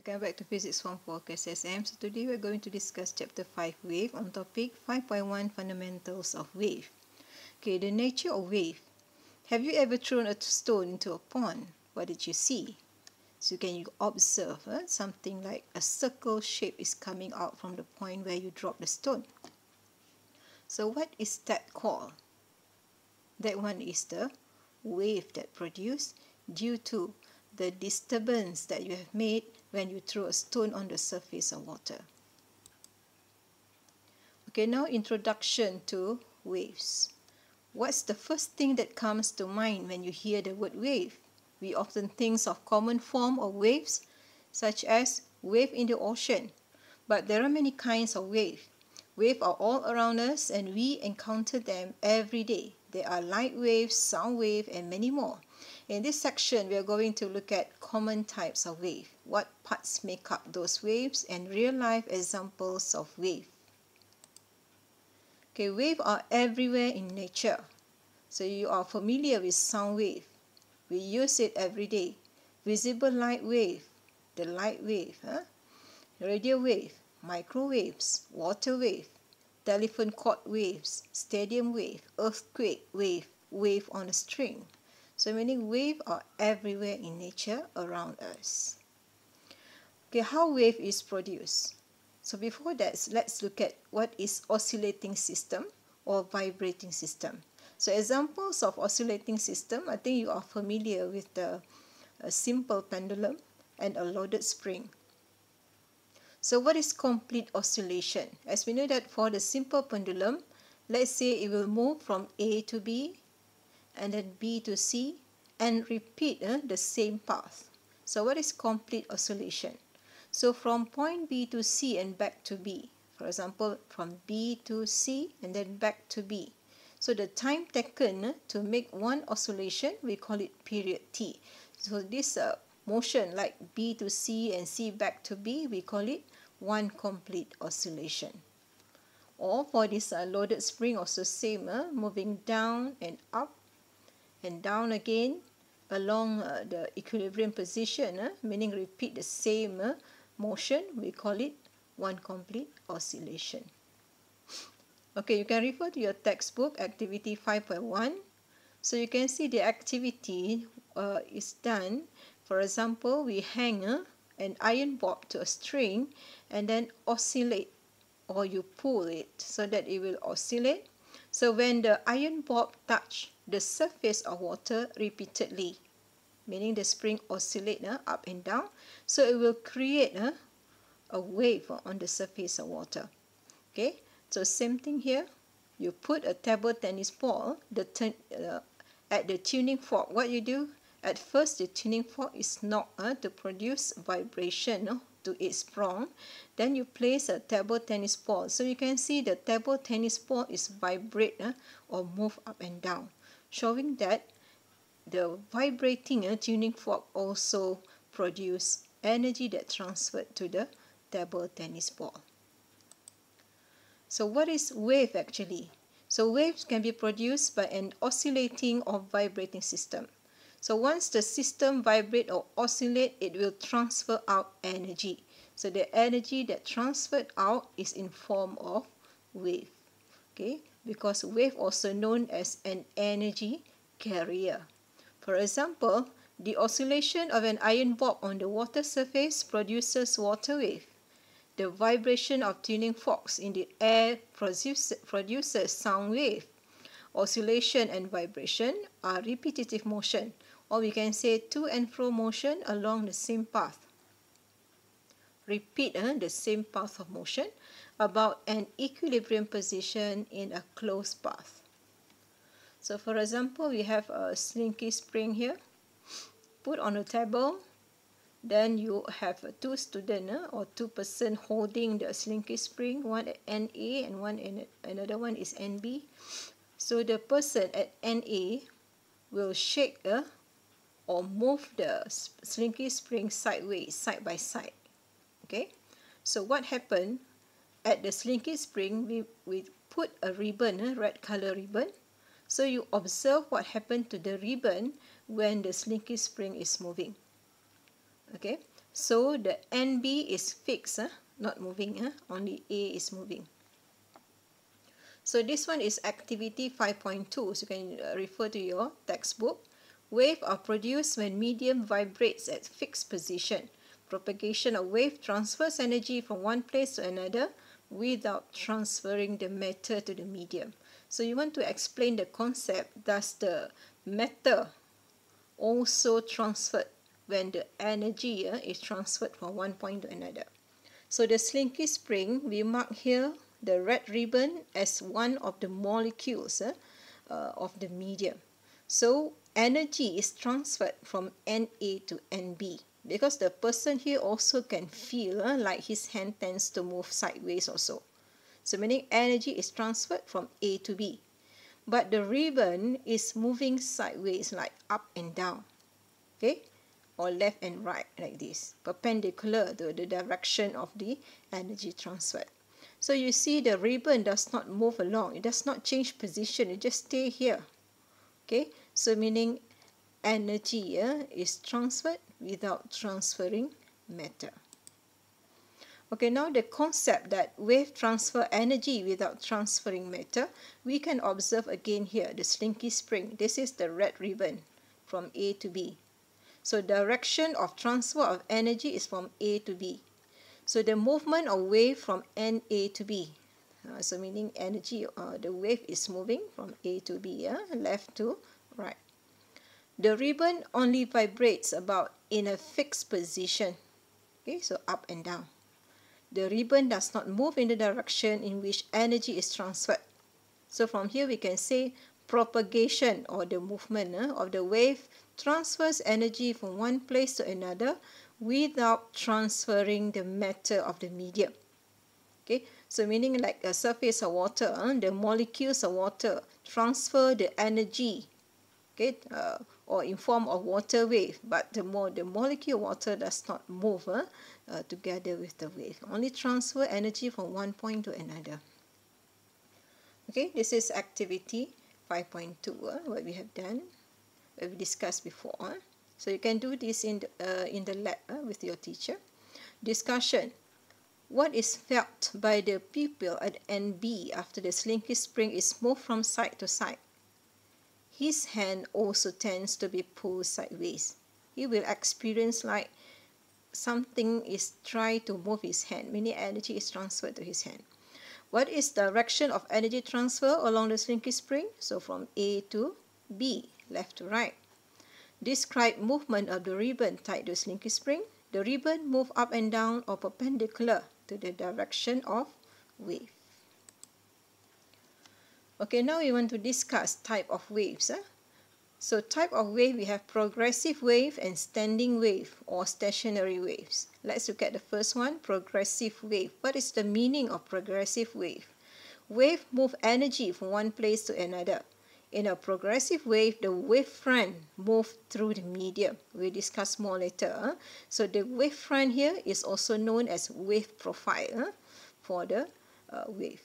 Welcome back to Physics 1 for KSSM. So today we're going to discuss Chapter 5 Wave on topic 5.1 Fundamentals of Wave. Okay, the nature of wave. Have you ever thrown a stone into a pond? What did you see? So can you observe something like a circle shape is coming out from the point where you drop the stone. So what is that called? That one is the wave that produced due to the disturbance that you have made when you throw a stone on the surface of water. Okay, now introduction to waves. What's the first thing that comes to mind when you hear the word wave? We often think of common form of waves, such as wave in the ocean. But there are many kinds of waves. Waves are all around us and we encounter them every day. There are light waves, sound waves, and many more. In this section, we are going to look at common types of wave, what parts make up those waves, and real-life examples of wave. Okay, waves are everywhere in nature. So you are familiar with sound wave. We use it every day. Visible light wave, the light wave, radio wave, microwaves, water wave, telephone cord waves, stadium wave, earthquake wave, wave on a string. So many waves are everywhere in nature around us. Okay, how wave is produced? So before that, let's look at what is oscillating system or vibrating system. So examples of oscillating system, I think you are familiar with a simple pendulum and a loaded spring. So what is complete oscillation? As we know that for the simple pendulum, let's say it will move from A to B and then B to C and repeat the same path. So what is complete oscillation? So from point B to C and back to B. For example, from B to C and then back to B. So the time taken to make one oscillation, we call it period T. So this motion like B to C and C back to B, we call it one complete oscillation. Or for this loaded spring, also same, moving down and up and down again along the equilibrium position, meaning repeat the same motion, we call it one complete oscillation. Okay, you can refer to your textbook, activity 5.1. So you can see the activity is done. For example, we hang an iron bob to a string and then oscillate, or you pull it so that it will oscillate. So when the iron bob touch the surface of water repeatedly, meaning the spring oscillate up and down, so it will create a wave on the surface of water. Okay, so same thing here. You put a table tennis ball at the tuning fork. What you do? At first, the tuning fork is knocked to produce vibration to its prong. Then you place a table tennis ball. So you can see the table tennis ball is vibrate or move up and down, showing that the vibrating tuning fork also produce energy that transferred to the table tennis ball. So what is wave actually? So waves can be produced by an oscillating or vibrating system. So once the system vibrate or oscillate, it will transfer out energy. So the energy that transferred out is in form of wave. Okay, because wave also known as an energy carrier. For example, the oscillation of an iron bob on the water surface produces water wave. The vibration of tuning forks in the air produces sound wave. Oscillation and vibration are repetitive motion, or we can say to and fro motion along the same path. Repeat the same path of motion about an equilibrium position in a closed path. So for example, we have a slinky spring here, put on a table. Then you have two students or two persons holding the slinky spring, one at NA and another one is NB. So the person at NA will shake or move the slinky spring sideways, side by side. Okay, so what happened at the slinky spring? We put a ribbon, red color ribbon. So you observe what happened to the ribbon when the slinky spring is moving. Okay, So the NB is fixed, not moving, only A is moving. So this one is activity 5.2, so you can refer to your textbook. Waves are produced when medium vibrates at fixed position. Propagation of wave transfers energy from one place to another without transferring the matter to the medium. So you want to explain the concept, does the matter also transferred when the energy is transferred from one point to another. So the slinky spring, we mark here the red ribbon as one of the molecules of the medium. So energy is transferred from NA to NB because the person here also can feel like his hand tends to move sideways also. So meaning energy is transferred from A to B. But the ribbon is moving sideways, like up and down, okay, or left and right like this, perpendicular to the direction of the energy transferred. So you see the ribbon does not move along, it does not change position, it just stay here. Okay, so meaning energy is transferred without transferring matter. Okay, now the concept that wave transfer energy without transferring matter, we can observe again here, the slinky spring. This is the red ribbon from A to B. So direction of transfer of energy is from A to B. So the movement of wave from NA to B. So meaning energy, the wave is moving from A to B, left to right. The ribbon only vibrates about in a fixed position. Okay, so up and down. The ribbon does not move in the direction in which energy is transferred. So from here we can say propagation or the movement of the wave transfers energy from one place to another without transferring the matter of the medium. Okay, so meaning like a surface of water, the molecules of water transfer the energy, okay, or in form of water wave, but the molecule of water does not move together with the wave, only transfer energy from one point to another. Okay, this is activity 5.2, what we have done, what we discussed before. So you can do this in the lab with your teacher. Discussion. What is felt by the pupil at NB after the slinky spring is moved from side to side? His hand also tends to be pulled sideways. He will experience like something is trying to move his hand, meaning energy is transferred to his hand. What is the direction of energy transfer along the slinky spring? So from A to B, left to right. Describe movement of the ribbon tied to the slinky spring. The ribbon moves up and down or perpendicular to the direction of wave. Okay, now we want to discuss type of waves. So type of wave, we have progressive wave and standing wave or stationary waves. Let's look at the first one, progressive wave. What is the meaning of progressive wave? Wave move energy from one place to another. In a progressive wave, the wavefront moves through the medium. We'll discuss more later. So the wavefront here is also known as wave profile for the wave.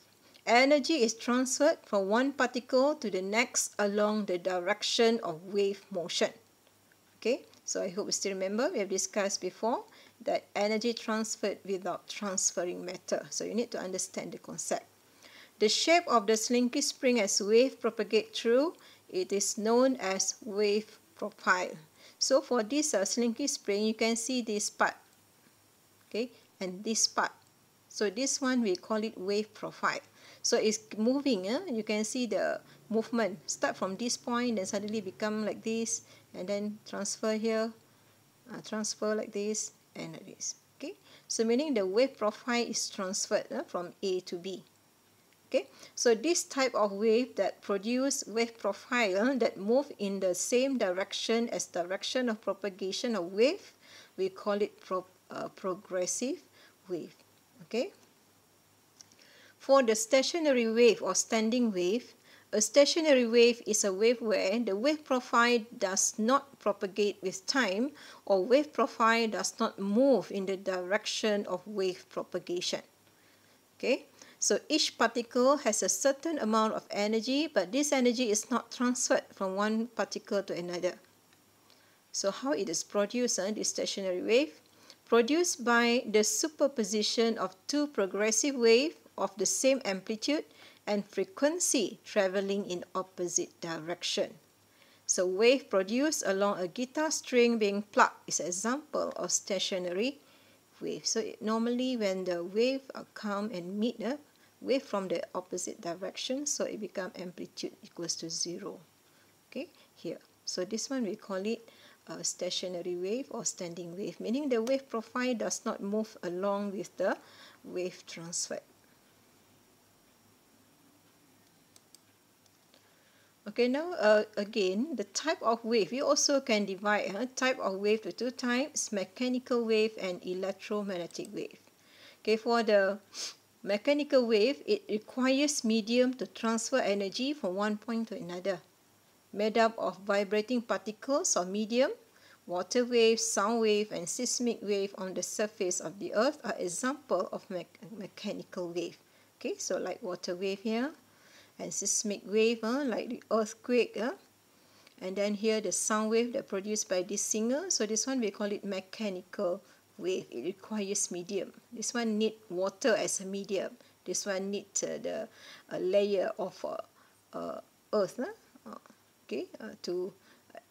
Energy is transferred from one particle to the next along the direction of wave motion. Okay, so I hope you still remember, we have discussed before that energy transferred without transferring matter. So you need to understand the concept. The shape of the slinky spring as wave propagate through, it is known as wave profile. So for this slinky spring, you can see this part, okay, and this part. So this one we call it wave profile. So it's moving, you can see the movement. Start from this point, then suddenly become like this, and then transfer here, transfer like this, and like this. Okay, so meaning the wave profile is transferred from A to B. Okay, so this type of wave that produce wave profile that move in the same direction as direction of propagation of wave, we call it progressive wave. Okay. For the stationary wave or standing wave, a stationary wave is a wave where the wave profile does not propagate with time or wave profile does not move in the direction of wave propagation. Okay, so each particle has a certain amount of energy, but this energy is not transferred from one particle to another. So how it is produced, this stationary wave? produced by the superposition of two progressive waves of the same amplitude and frequency traveling in opposite direction. So wave produced along a guitar string being plucked is an example of stationary wave. So normally when the wave come and meet a wave from the opposite direction, so it becomes amplitude equals to 0. Okay, here. So this one we call it a stationary wave or standing wave, meaning the wave profile does not move along with the wave transfer. Okay, now again, the type of wave, you also can divide type of wave to two types, mechanical wave and electromagnetic wave. Okay, for the mechanical wave, it requires medium to transfer energy from one point to another, made up of vibrating particles or medium. Water wave, sound wave, and seismic wave on the surface of the earth are examples of mechanical wave. Okay, so like water wave here, and seismic wave like the earthquake, and then here the sound wave that produced by this singer. So this one we call it mechanical wave. It requires medium. This one need water as a medium. This one need the layer of earth, okay,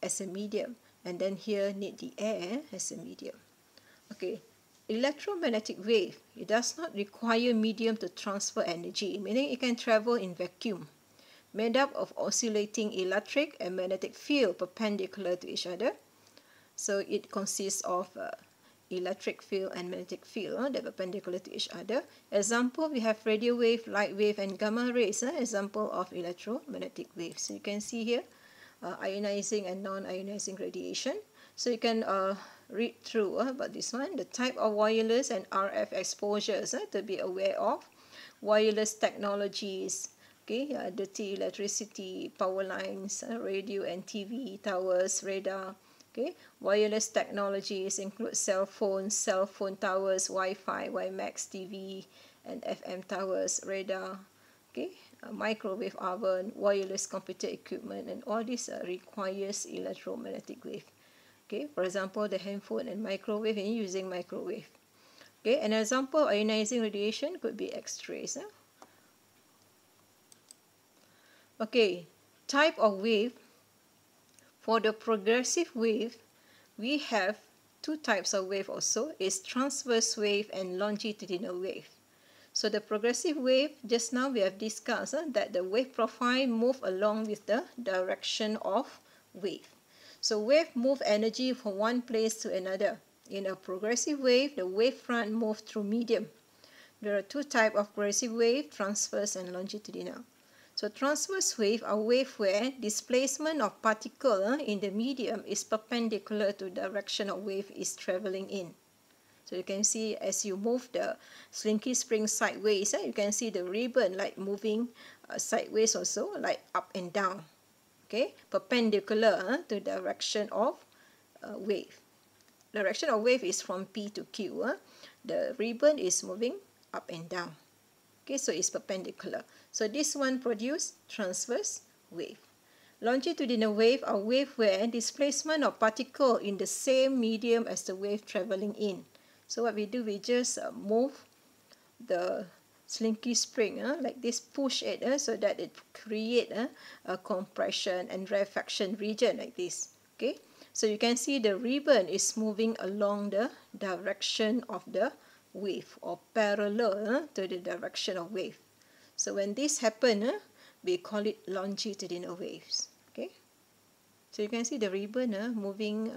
as a medium, and then here need the air as a medium. Okay. Electromagnetic wave, it does not require medium to transfer energy, meaning it can travel in vacuum, made up of oscillating electric and magnetic field perpendicular to each other. So it consists of electric field and magnetic field that are perpendicular to each other. Example, we have radio wave, light wave, and gamma rays. Example of electromagnetic waves. So you can see here ionizing and non-ionizing radiation. So you can read through about this one, the type of wireless and RF exposures to be aware of, wireless technologies, okay, dirty electricity, power lines, radio and TV, towers, radar, okay, wireless technologies include cell phone towers, Wi-Fi, WiMAX TV, and FM towers, radar, okay, microwave oven, wireless computer equipment, and all this requires electromagnetic wave. Okay, for example, the handphone and microwave, and using microwave. Okay, an example of ionizing radiation could be X-rays. Okay, type of wave. For the progressive wave, we have two types of wave also. It's transverse wave and longitudinal wave. So the progressive wave, just now we have discussed that the wave profile move along with the direction of wave. So wave move energy from one place to another. In a progressive wave, the wave front moves through medium. There are two types of progressive wave, transverse and longitudinal. So transverse wave are wave where displacement of particle in the medium is perpendicular to the direction of wave is traveling in. So you can see as you move the slinky spring sideways, you can see the ribbon like moving sideways also, like up and down. Okay, perpendicular to the direction of wave. Direction of wave is from P to Q. The ribbon is moving up and down. Okay, so it's perpendicular. So this one produces transverse wave. Longitudinal wave are wave where displacement of particle in the same medium as the wave traveling in. So what we do, we just move the slinky spring like this, push it so that it create a compression and rarefaction region like this. Okay, so you can see the ribbon is moving along the direction of the wave or parallel to the direction of wave. So when this happens, we call it longitudinal waves. Okay, so you can see the ribbon moving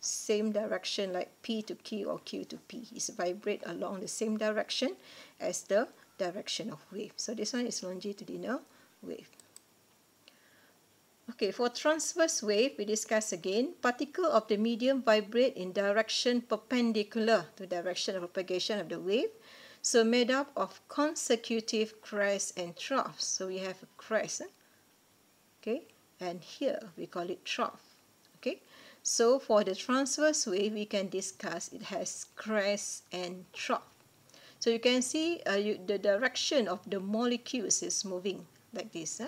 same direction like P to Q or Q to P. It's vibrate along the same direction as the direction of wave. So this one is longitudinal wave. Okay, for transverse wave, we discuss again, particle of the medium vibrate in direction perpendicular to direction of propagation of the wave. So made up of consecutive crests and troughs. So we have a crest, okay, and here we call it trough. Okay, so for the transverse wave, we can discuss it has crest and trough. So you can see the direction of the molecules is moving like this.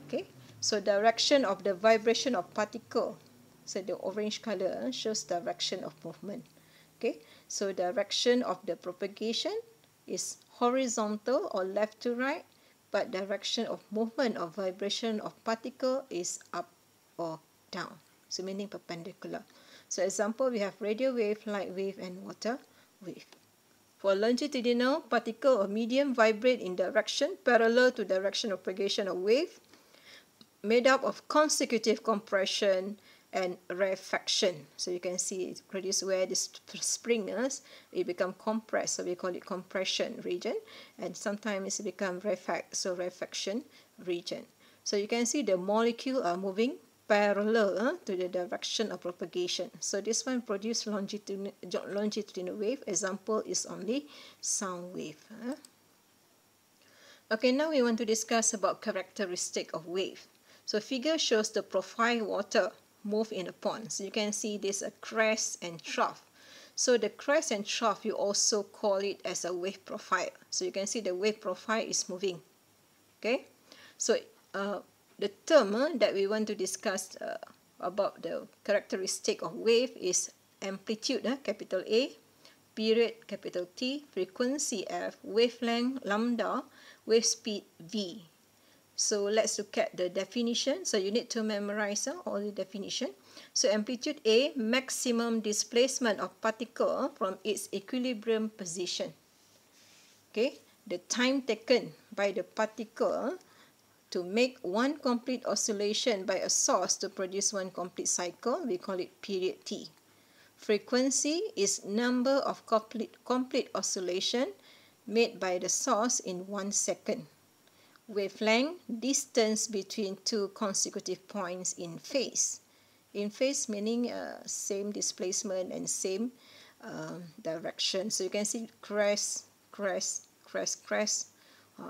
Okay, so direction of the vibration of particle So the orange color shows direction of movement. Okay, so direction of the propagation is horizontal or left to right, but direction of movement or vibration of particle is up or down. So meaning perpendicular. So example, we have radio wave, light wave, and water wave. For longitudinal, particle or medium vibrate in direction parallel to direction of propagation of wave, made up of consecutive compression and rarefaction. So you can see it produces where the springs it become compressed, so we call it compression region, and sometimes it become rarefaction region. So you can see the molecule are moving parallel to the direction of propagation. So this one produce longitudinal wave. Example is only sound wave. Okay, now we want to discuss about characteristic of wave. So figure shows the profile water move in a pond. So you can see this a crest and trough. So the crest and trough, you also call it as a wave profile. So you can see the wave profile is moving. Okay, so the term that we want to discuss about the characteristic of wave is amplitude, capital A, period, capital T, frequency F, wavelength, lambda, wave speed, V. So let's look at the definition. So you need to memorize all the definition. So amplitude A, maximum displacement of particle from its equilibrium position. Okay, the time taken by the particle to make one complete oscillation by a source to produce one complete cycle, we call it period T. Frequency is number of complete oscillation made by the source in 1 second. Wavelength, distance between two consecutive points in phase. In phase meaning same displacement and same direction. So you can see crest, crest, crest, crest.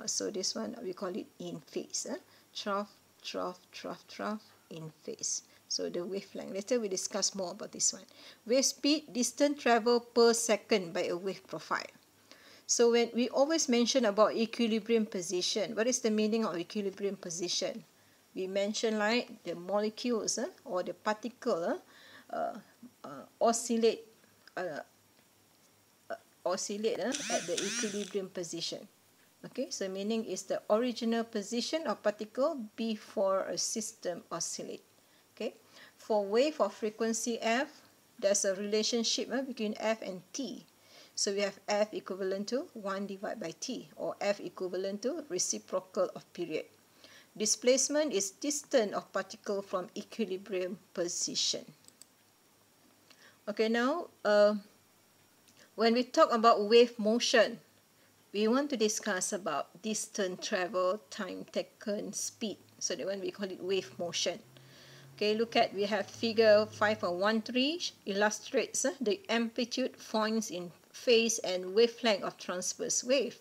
So this one we call it in phase. Trough, trough, trough, trough, in phase. So the wavelength. Later we discuss more about this one. Wave speed, distance traveled per second by a wave profile. So when we always mention about equilibrium position, what is the meaning of equilibrium position? We mention like the molecules or the particle oscillate at the equilibrium position. Okay, so meaning is the original position of particle before a system oscillate. Okay, for wave of frequency F, there's a relationship between F and T. So we have F equivalent to 1 divided by T, or F equivalent to reciprocal of period. Displacement is distance of particle from equilibrium position. Okay, now when we talk about wave motion, we want to discuss about distance travel, time taken, speed. So that one we call it wave motion. Okay, look at, we have figure 5.13 illustrates the amplitude, points in phase and wavelength of transverse wave.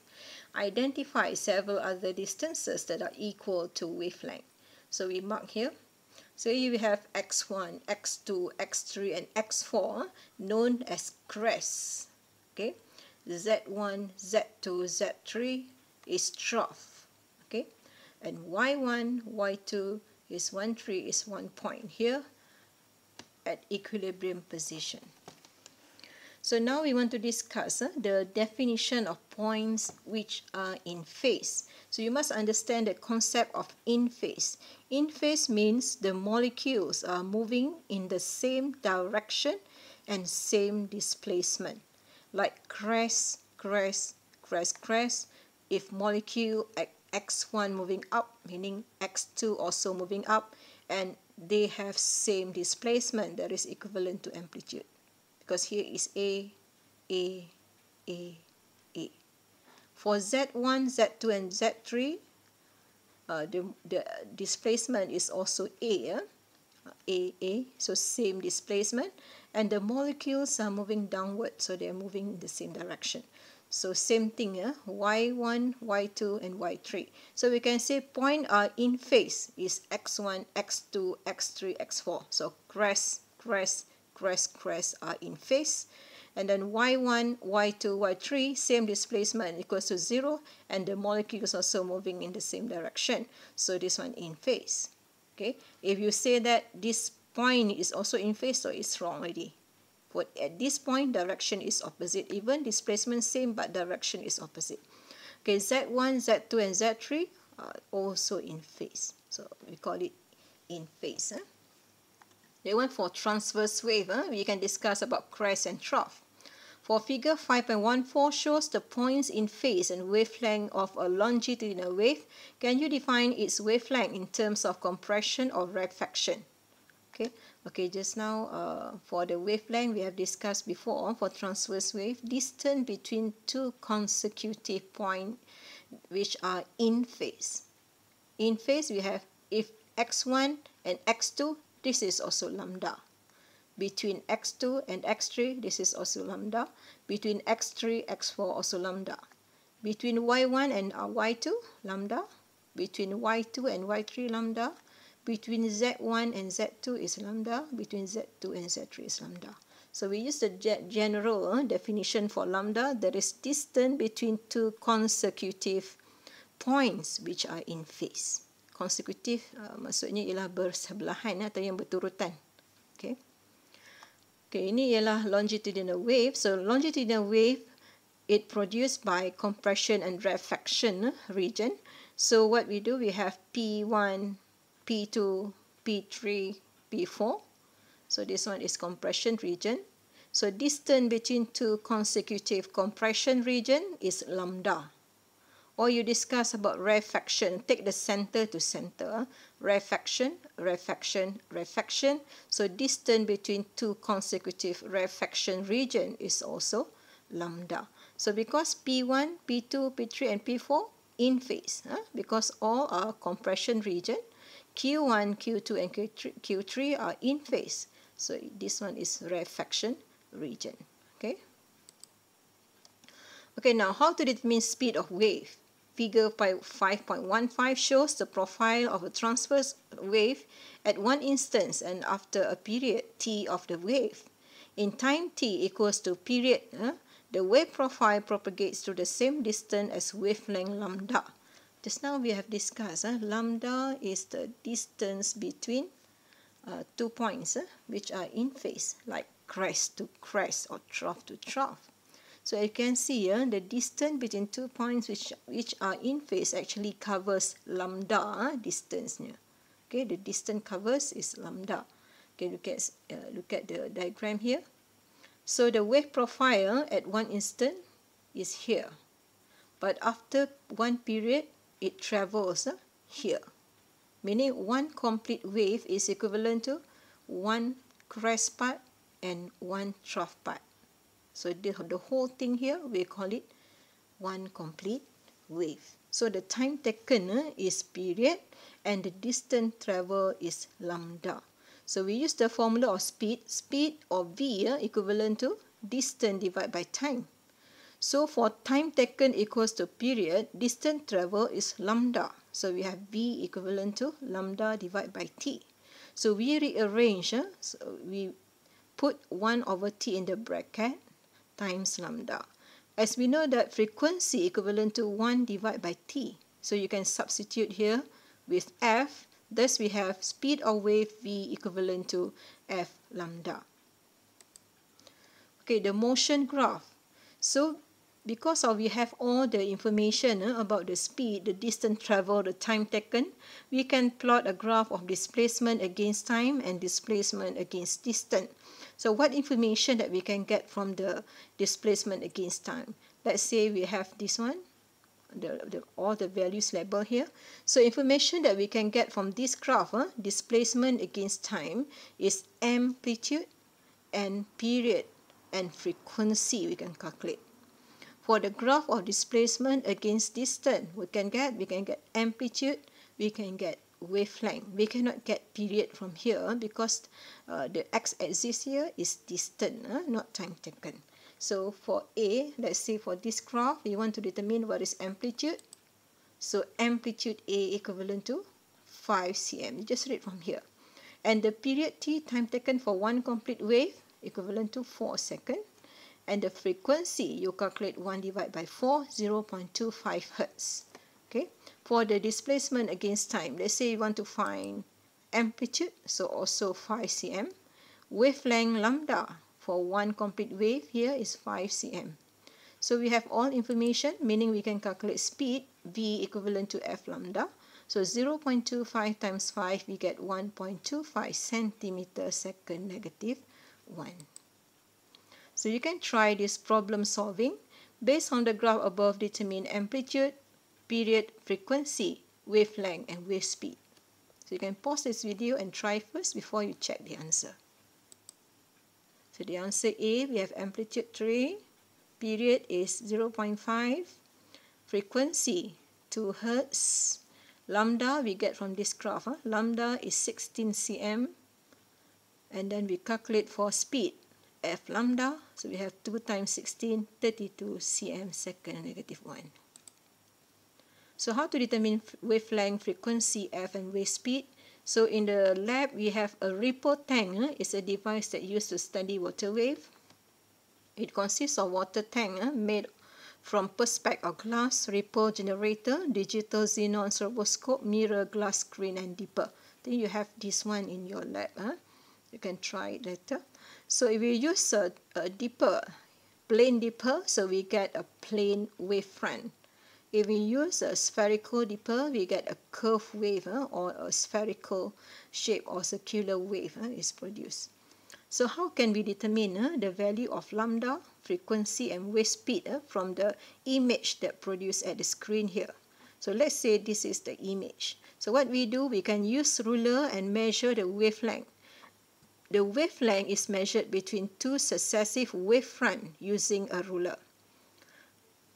Identify several other distances that are equal to wavelength. So we mark here. So here we have x1, x2, x3 and x4 known as crests. Okay, z1, z2, z3 is trough. Okay, and y1, y2 is 1, 3 is 1 point here at equilibrium position. So now we want to discuss the definition of points which are in phase. So you must understand the concept of in phase. In phase means the molecules are moving in the same direction and same displacement. Like crest, crest, crest, crest. If molecule x1 moving up, meaning x2 also moving up, and they have same displacement, that is equivalent to amplitude. Because here is A. For Z1, Z2 and Z3, the displacement is also A. So same displacement. And the molecules are moving downward, so they are moving in the same direction. So same thing, Y1, Y2 and Y3. So we can say point are in phase is X1, X2, X3, X4. So crest, crest, crest, crest are in phase. And then Y1, Y2, Y3, same displacement equals to 0, and the molecule is also moving in the same direction. So this one in phase. Okay, if you say that this point is also in phase, so it's wrong already. But at this point, direction is opposite. Even displacement same, but direction is opposite. Okay, Z1, Z2, and Z3 are also in phase. So we call it in phase. The one for transverse wave, we can discuss about crest and trough. For figure 5.14 shows the points in phase and wavelength of a longitudinal wave. Can you define its wavelength in terms of compression or rarefaction? Okay, just now for the wavelength we have discussed before. For transverse wave, distance between two consecutive points which are in phase. In phase we have, if x1 and x2, this is also lambda. Between x2 and x3, this is also lambda. Between x3, x4, also lambda. Between y1 and y2, lambda. Between y2 and y3, lambda. Between z1 and z2 is lambda. Between z2 and z3 is lambda. So we use the general definition for lambda. There is distance between two consecutive points which are in phase. Consecutive maksudnya ialah bersebelahan atau yang berturutan. Okay. Okay, ini ialah longitudinal wave. So longitudinal wave, it produced by compression and rarefaction region. So what we do, we have P1, P2, P3, P4. So this one is compression region. So distance between two consecutive compression region is lambda. Or you discuss about rarefaction, take the center to center. Rarefaction, rarefaction, rarefaction. So distance between two consecutive rarefaction region is also lambda. So because P1, P2, P3 and P4 in phase, because all are compression region, Q1, Q2 and Q3 are in phase. So this one is rarefaction region. Okay. Okay, now how to determine speed of wave? Figure 5.15 shows the profile of a transverse wave at one instance and after a period t of the wave. In time t equals to period, the wave profile propagates through the same distance as wavelength lambda. Just now we have discussed, lambda is the distance between two points which are in phase, like crest to crest or trough to trough. So you can see here the distance between two points which are in phase actually covers lambda distance. Okay, the distance covers is lambda. Okay, look at the diagram here. So the wave profile at one instant is here, but after one period it travels here, meaning one complete wave is equivalent to one crest part and one trough part. So the whole thing here, we call it one complete wave. So the time taken is period and the distance traveled is lambda. So we use the formula of speed. Speed or V equivalent to distance divided by time. So for time taken equals to period, distance traveled is lambda. So we have V equivalent to lambda divided by T. So we rearrange, so we put 1 over T in the bracket times lambda. As we know that frequency equivalent to 1 divided by T. So you can substitute here with F. Thus we have speed of wave V equivalent to F lambda. Okay, the motion graph. So because we have all the information about the speed, the distance traveled, the time taken, we can plot a graph of displacement against time and displacement against distance. So what information that we can get from the displacement against time? Let's say we have this one, all the values labeled here. So information that we can get from this graph, displacement against time, is amplitude and period and frequency we can calculate. For the graph of displacement against distance, we can get amplitude, we can get wavelength. We cannot get period from here because the x-axis here is distance, not time taken. So for A, let's say for this graph, we want to determine what is amplitude. So amplitude A equivalent to 5 cm. You just read from here. And the period T, time taken for one complete wave, equivalent to 4 seconds. And the frequency, you calculate 1 divided by 4, 0.25 Hertz. Okay. For the displacement against time, let's say you want to find amplitude, so also 5 cm. Wavelength lambda for one complete wave here is 5 cm. So we have all information, meaning we can calculate speed, v equivalent to f lambda. So 0.25 times 5, we get 1.25 centimeter second negative 1. So you can try this problem solving. Based on the graph above, determine amplitude, period, frequency, wavelength, and wave speed. So you can pause this video and try first before you check the answer. So the answer A, we have amplitude 3, period is 0.5, frequency 2 Hz, lambda we get from this graph, lambda is 16 cm, and then we calculate for speed, f lambda, so we have 2 times 16, 32 cm second negative 1. So how to determine wavelength, frequency, f, and wave speed? So in the lab, we have a ripple tank. It's a device that used to study water wave. It consists of water tank made from perspex or glass, ripple generator, digital xenon stroboscope, mirror, glass screen, and dipper. Then you have this one in your lab. You can try it later. So if we use a dipper, plain dipper, so we get a plain wavefront. If we use a spherical dipper, we get a curved wave or a spherical shape or circular wave is produced. So how can we determine the value of lambda, frequency, and wave speed from the image that produced at the screen here? So let's say this is the image. So what we do, we can use ruler and measure the wavelength. The wavelength is measured between two successive wavefronts using a ruler.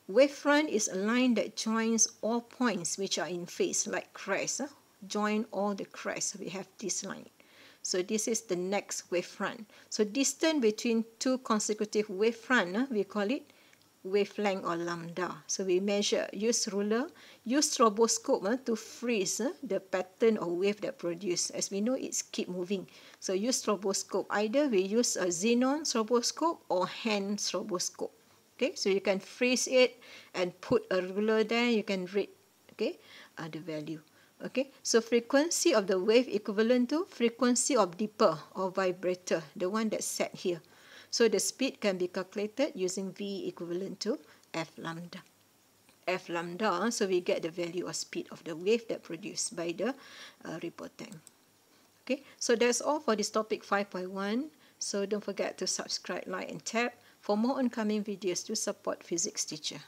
Wavefront is a line that joins all points which are in phase, like crest. Join all the crests. We have this line. So this is the next wavefront. So distance between two consecutive wavefront, we call it wavelength or lambda. So we measure, use ruler, use stroboscope to freeze the pattern or wave that produced. As we know, it's keep moving. So use stroboscope. Either we use a xenon stroboscope or hand stroboscope. Okay, so you can freeze it and put a ruler there. You can read, okay, the value. Okay, so frequency of the wave equivalent to frequency of dipper or vibrator, the one that's set here. So the speed can be calculated using V equivalent to F lambda. F lambda, so we get the value of speed of the wave that produced by the ripple tank. Okay, so that's all for this topic 5.1. So don't forget to subscribe, like, and tap for more oncoming videos to support physics teacher.